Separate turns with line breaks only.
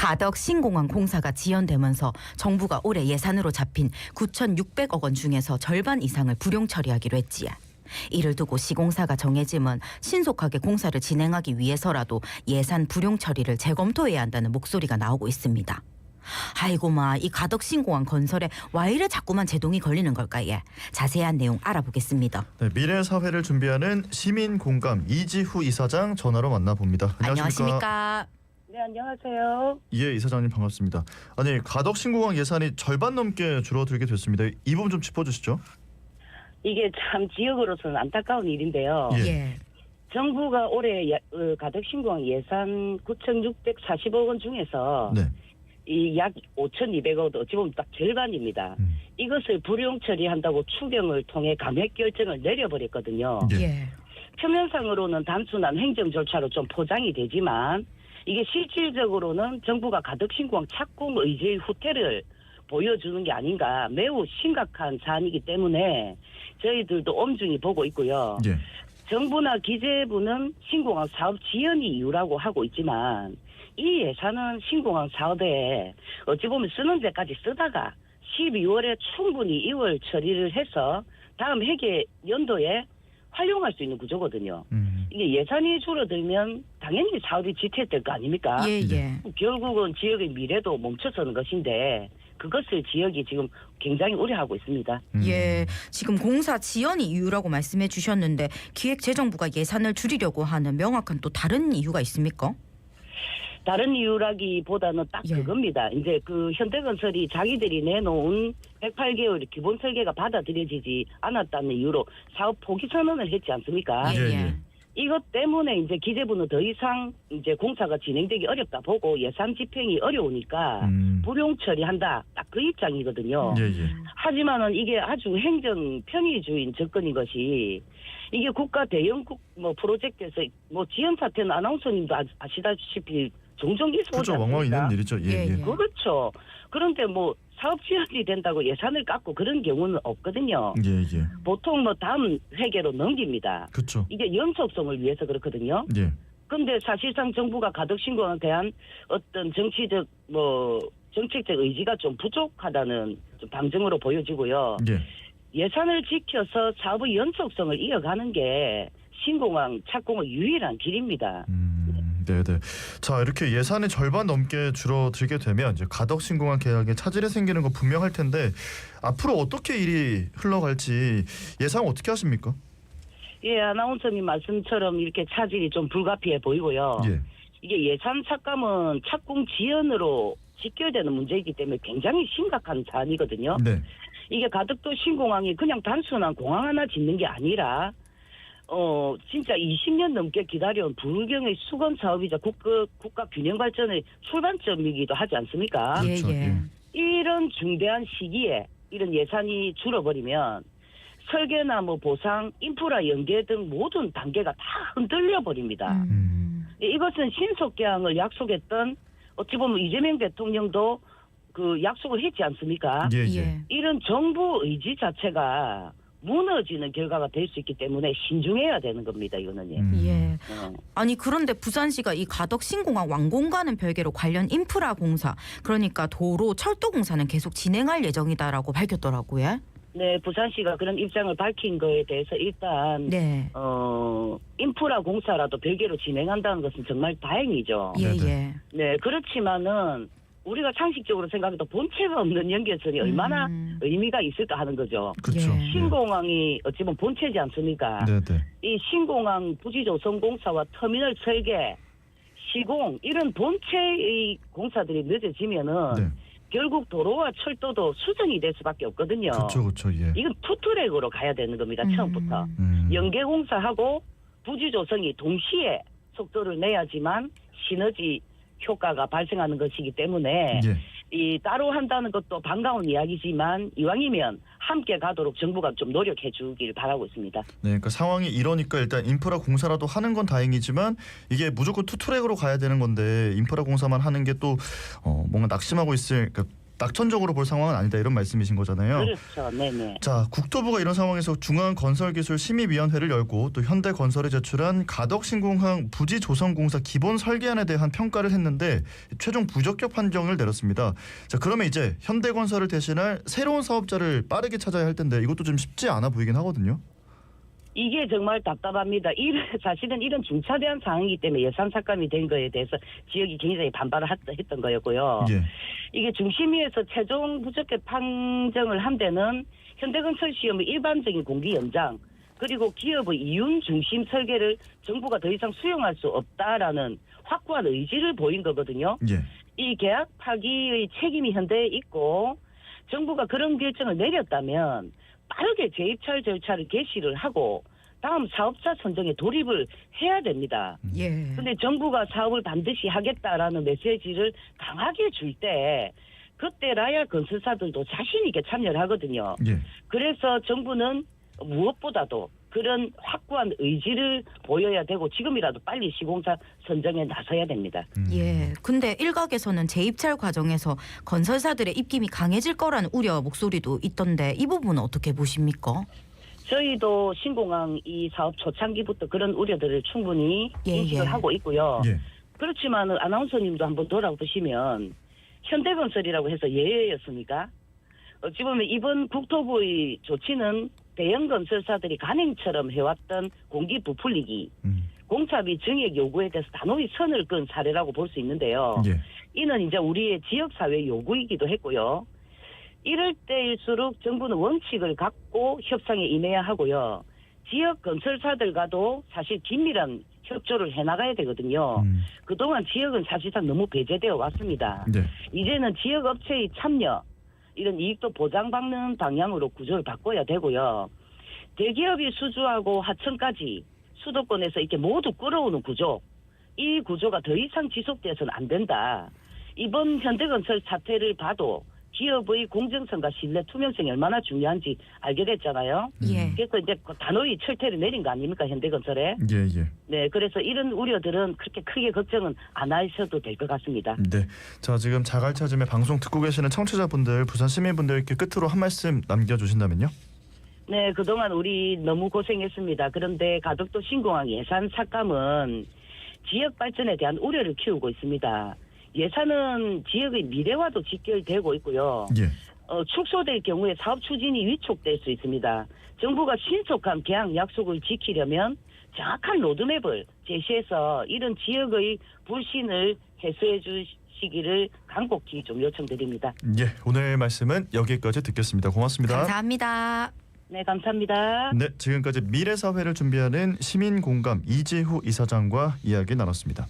가덕 신공항 공사가 지연되면서 정부가 올해 예산으로 잡힌 9,600억 원 중에서 절반 이상을 불용 처리하기로 했지요. 이를 두고 시공사가 정해지면 신속하게 공사를 진행하기 위해서라도 예산 불용 처리를 재검토해야 한다는 목소리가 나오고 있습니다. 아이고마, 이 가덕 신공항 건설에 와 이래 자꾸만 제동이 걸리는 걸까요? 자세한 내용 알아보겠습니다.
네, 미래사회를 준비하는 시민공감 이지후 이사장 전화로 만나봅니다.
안녕하십니까?
네, 안녕하세요.
예, 이사장님 반갑습니다. 아니, 가덕 신공항 예산이 절반 넘게 줄어들게 됐습니다. 이 부분 좀 짚어주시죠.
이게 참 지역으로서는 안타까운 일인데요.
예.
정부가 올해 가덕 신공항 예산 9,640억 원 중에서
네.
이 약 5,200억 원 어찌 보면 딱 절반입니다. 이것을 불용 처리한다고 추경을 통해 감액 결정을 내려버렸거든요.
예.
표면상으로는 단순한 행정 절차로 좀 포장이 되지만 이게 실질적으로는 정부가 가덕 신공항 착공 의지의 후퇴를 보여주는 게 아닌가, 매우 심각한 사안이기 때문에 저희들도 엄중히 보고 있고요.
예.
정부나 기재부는 신공항 사업 지연이 이유라고 하고 있지만 이 예산은 신공항 사업에 어찌 보면 쓰는 데까지 쓰다가 12월에 충분히 2월 처리를 해서 다음 회계 연도에 활용할 수 있는 구조거든요. 이게 예산이 줄어들면 당연히 사업이 지체될 거 아닙니까?
예.
결국은 지역의 미래도 멈춰서는 것인데 그것을 지역이 지금 굉장히 우려하고 있습니다.
예, 지금 공사 지연이 이유라고 말씀해 주셨는데 기획재정부가 예산을 줄이려고 하는 명확한 또 다른 이유가 있습니까?
다른 이유라기보다는 딱
예.
그겁니다. 이제 그 현대건설이 자기들이 내놓은 108개월 기본 설계가 받아들여지지 않았다는 이유로 사업 포기 선언을 했지 않습니까?
예.
이것 때문에 이제 기재부는 더 이상 이제 공사가 진행되기 어렵다 보고 예산 집행이 어려우니까 불용 처리한다. 딱 그 입장이거든요.
예.
하지만은 이게 아주 행정 편의주의인 접근인 것이 이게 국가 대형 프로젝트에서 지연 사태는 아나운서님도 아시다시피 종종 있어오지
그렇죠.
않습니까?
왕왕 있는 일이죠. 예.
예.
그렇죠. 그런데 사업 지연이 된다고 예산을 깎고 그런 경우는 없거든요.
예.
보통 다음 회계로 넘깁니다.
그렇죠.
이게 연속성을 위해서 그렇거든요.
예.
근데 사실상 정부가 가덕 신공항에 대한 어떤 정책적 의지가 좀 부족하다는 좀 방증으로 보여지고요.
예.
예산을 지켜서 사업의 연속성을 이어가는 게 신공항 착공의 유일한 길입니다.
네네. 자, 이렇게 예산이 절반 넘게 줄어들게 되면 이제 가덕 신공항 계약에 차질이 생기는 거 분명할 텐데 앞으로 어떻게 일이 흘러갈지 예상 어떻게 하십니까?
예, 아나운서님 말씀처럼 이렇게 차질이 좀 불가피해 보이고요.
예.
이게 예산 삭감은 착공 지연으로 직결되는 문제이기 때문에 굉장히 심각한 사안이거든요.
네.
이게 가덕도 신공항이 그냥 단순한 공항 하나 짓는 게 아니라 진짜 20년 넘게 기다려온 불경의 수건 사업이자 국가 균형 발전의 출발점이기도 하지 않습니까?
그렇죠.
예.
이런 중대한 시기에 이런 예산이 줄어버리면 설계나 보상, 인프라 연계 등 모든 단계가 다 흔들려 버립니다. 이것은 신속 개항을 약속했던 어찌 보면 이재명 대통령도 그 약속을 했지 않습니까?
예.
이런 정부 의지 자체가 무너지는 결과가 될 수 있기 때문에 신중해야 되는 겁니다. 이거는.
예. 아니 그런데 부산시가 이 가덕 신공항 완공과는 별개로 관련 인프라 공사, 그러니까 도로, 철도 공사는 계속 진행할 예정이다라고 밝혔더라고요.
네, 부산시가 그런 입장을 밝힌 거에 대해서 일단
네.
인프라 공사라도 별개로 진행한다는 것은 정말 다행이죠.
예.
네, 그렇지만은 우리가 상식적으로 생각해도 본체가 없는 연결선이 얼마나 의미가 있을까 하는 거죠.
그렇죠.
예.
신공항이 어찌 보면 본체지 않습니까?
네네.
이 신공항 부지조성공사와 터미널 설계, 시공 이런 본체의 공사들이 늦어지면은
네.
결국 도로와 철도도 수정이 될 수밖에 없거든요.
그렇죠. 예.
이건 투트랙으로 가야 되는 겁니다. 처음부터. 연계공사하고 부지조성이 동시에 속도를 내야지만 시너지 효과가 발생하는 것이기 때문에
예.
이 따로 한다는 것도 반가운 이야기지만 이왕이면 함께 가도록 정부가 좀 노력해 주길 바라고 있습니다.
네, 그러니까 상황이 이러니까 일단 인프라 공사라도 하는 건 다행이지만 이게 무조건 투트랙으로 가야 되는 건데 인프라 공사만 하는 게 또 뭔가 낙심하고 있을, 그러니까 낙천적으로 볼 상황은 아니다 이런 말씀이신 거잖아요.
그렇죠. 네네.
자, 국토부가 이런 상황에서 중앙건설기술심의위원회를 열고 또 현대건설이 제출한 가덕신공항 부지조성공사 기본 설계안에 대한 평가를 했는데 최종 부적격 판정을 내렸습니다. 자, 그러면 이제 현대건설을 대신할 새로운 사업자를 빠르게 찾아야 할 텐데 이것도 좀 쉽지 않아 보이긴 하거든요.
이게 정말 답답합니다. 사실은 이런 중차대한 상황이기 때문에 예산 삭감이 된 거에 대해서 지역이 굉장히 반발을 했던 거였고요.
예.
이게 중심위에서 최종 부적격 판정을 한 데는 현대건설 시험의 일반적인 공기 연장 그리고 기업의 이윤 중심 설계를 정부가 더 이상 수용할 수 없다라는 확고한 의지를 보인 거거든요.
예.
이 계약 파기의 책임이 현대에 있고 정부가 그런 결정을 내렸다면 빠르게 재입찰 절차를 개시를 하고 다음 사업자 선정에 돌입을 해야 됩니다.
예.
근데 정부가 사업을 반드시 하겠다라는 메시지를 강하게 줄 때 그때라야 건설사들도 자신 있게 참여를 하거든요.
예.
그래서 정부는 무엇보다도 그런 확고한 의지를 보여야 되고 지금이라도 빨리 시공사 선정에 나서야 됩니다.
예. 근데 일각에서는 재입찰 과정에서 건설사들의 입김이 강해질 거라는 우려 목소리도 있던데 이 부분은 어떻게 보십니까?
저희도 신공항 이 사업 초창기부터 그런 우려들을 충분히
예,
인식을
예.
하고 있고요.
예.
그렇지만 아나운서님도 한번 돌아보시면 현대건설이라고 해서 예외였습니까? 어찌 보면 이번 국토부의 조치는 대형 건설사들이 간행처럼 해왔던 공기 부풀리기, 공사비 증액 요구에 대해서 단호히 선을 끈 사례라고 볼 수 있는데요.
예.
이는 이제 우리의 지역사회 요구이기도 했고요. 이럴 때일수록 정부는 원칙을 갖고 협상에 임해야 하고요. 지역 건설사들과도 사실 긴밀한 협조를 해나가야 되거든요. 그동안 지역은 사실상 너무 배제되어 왔습니다.
네.
이제는 지역 업체의 참여, 이런 이익도 보장받는 방향으로 구조를 바꿔야 되고요. 대기업이 수주하고 하청까지 수도권에서 이렇게 모두 끌어오는 구조, 이 구조가 더 이상 지속돼서는 안 된다. 이번 현대건설 사태를 봐도 기업의 공정성과 신뢰, 투명성이 얼마나 중요한지 알게 됐잖아요.
예.
그래서 이제 단호히 철퇴를 내린 거 아닙니까, 현대건설에?
예, 예.
네, 그래서 이런 우려들은 그렇게 크게 걱정은 안 하셔도 될 것 같습니다.
네. 자, 지금 자갈찾음의 방송 듣고 계시는 청취자분들, 부산 시민분들께 끝으로 한 말씀 남겨주신다면요?
네, 그동안 우리 너무 고생했습니다. 그런데 가덕도 신공항 예산 삭감은 지역 발전에 대한 우려를 키우고 있습니다. 예산은 지역의 미래와도 직결되고 있고요.
예.
축소될 경우에 사업 추진이 위촉될 수 있습니다. 정부가 신속한 계약 약속을 지키려면 정확한 로드맵을 제시해서 이런 지역의 불신을 해소해 주시기를 간곡히 좀 요청드립니다.
예. 오늘 말씀은 여기까지 듣겠습니다. 고맙습니다.
감사합니다.
네, 감사합니다.
네, 지금까지 미래사회를 준비하는 시민공감 이재후 이사장과 이야기 나눴습니다.